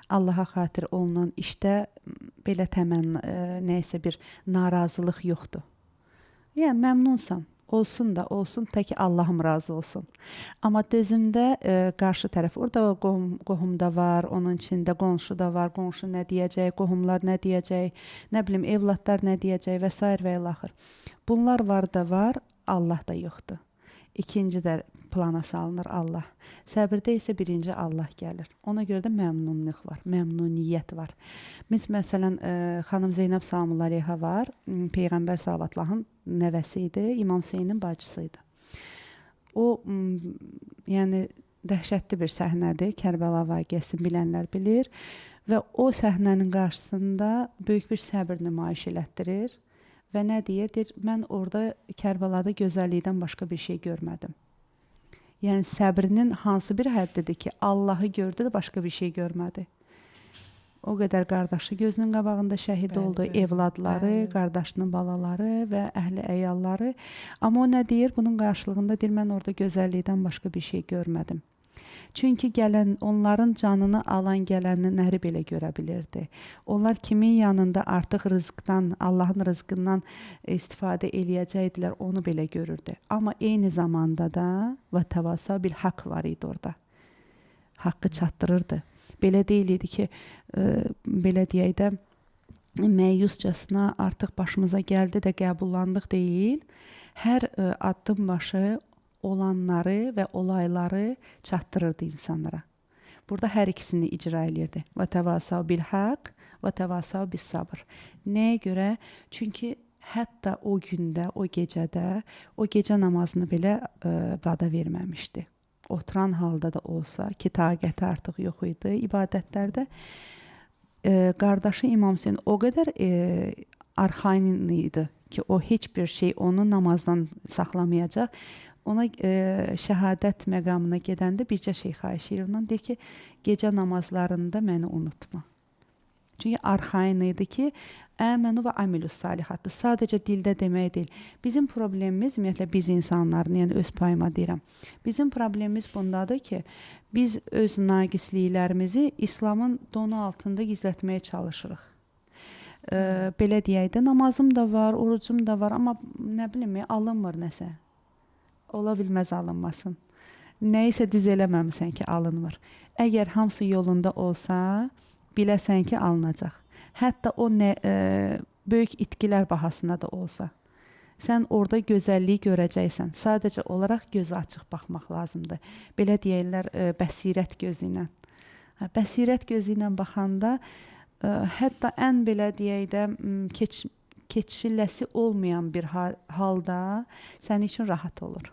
Allaha xatir olunan işdə belə təmənna, nəysə bir narazılıq yoxdur. Yəni məmnunsan, olsun da olsun, tək ki Allahım razı olsun. Amma dözümdə qarşı tərəf, orada qohum da var, onun içində qonşu da var, qonşu nə deyəcək, qohumlar nə deyəcək, nə bilim evladlar nə deyəcək və s. və ilaxır. Bunlar var da var, Allah da yoxdur. İkinci də plana salınır Allah. Səbirdə isə birinci Allah gəlir. Ona görə də məmnunluq var, məmnuniyyət var. Biz məsələn xanım Zeynəb Salamullah əleyhə var, Peyğəmbər salavatlahın nəvəsi idi, İmam Hüseynin bacısıydı. O yəni dəhşətli bir səhnədir. Kərbəla vaqiəsini bilənlər bilir və o səhnənin qarşısında böyük bir səbir nümayiş elətdirir. Və nə deyir? Deyir, mən orada Kərbəlada gözəllikdən başqa bir şey görmədim. Yəni səbrinin hansı bir həddidir ki, Allahı gördü də başqa bir şey görmədi. O qədər qardaşı gözünün qabağında şəhid oldu, evladları, qardaşının balaları və əhli əyalları. Amma o nə deyir? Bunun qarşılığında deyir, mən orada gözəllikdən başqa bir şey görmədim. Çünki gələn, onların canını alan gələnləri belə görə bilirdi. Onlar kimin yanında artıq rızqdan, Allahın rızqından istifadə eləyəcəkdilər, onu belə görürdü. Amma eyni zamanda da və təvasa bil haqq var idi orada. Haqqı çatdırırdı. Belə deyil idi ki, belə deyək də, məyuscasına artıq başımıza gəldi də qəbullandıq deyil. Hər addım başı olanları və olayları çatdırırdı insanlara. Burada hər ikisini icra eləyirdi. Və təvasav bil haqq və təvasav bis sabr. Nəyə görə? Çünki hətta o gündə, o gecədə, o gecə namazını belə vada verməmişdi. Oturan halda da olsa ki, taqəti artıq yox idi ibadətlərdə. Qardaşı İmam Hüseyin o qədər arxain idi ki, o heç bir şey onu namazdan saxlamayacaq. Ona şəhadət məqamına gedəndə bircə şey xahiş edir. Ondan deyir ki, gecə namazlarında məni unutma. Çünki arxain idi ki, əmənu və amilus salihatdır. Sadəcə dildə demək deyil. Bizim problemimiz, ümumiyyətlə biz insanların, yəni öz payıma deyirəm, bizim problemimiz bundadır ki, biz öz naqisliklərimizi İslamın donu altında gizlətməyə çalışırıq. Belə deyək də, namazım da var, orucum da var, amma nə bilim, alınmır nəsə. Ola bilməz alınmasın. Nəyisə diz eləməmisən ki, alınmır. Əgər hamısı yolunda olsa, biləsən ki, alınacaq. Hətta o böyük itkilər bahasına da olsa. Sən orada gözəlliyi görəcəksən. Sadəcə olaraq gözü açıq baxmaq lazımdır. Belə deyirlər, bəsirət gözü ilə. Bəsirət gözü ilə baxanda, hətta ən belə deyək də, keçiləsi olmayan bir halda sənin üçün rahat olur.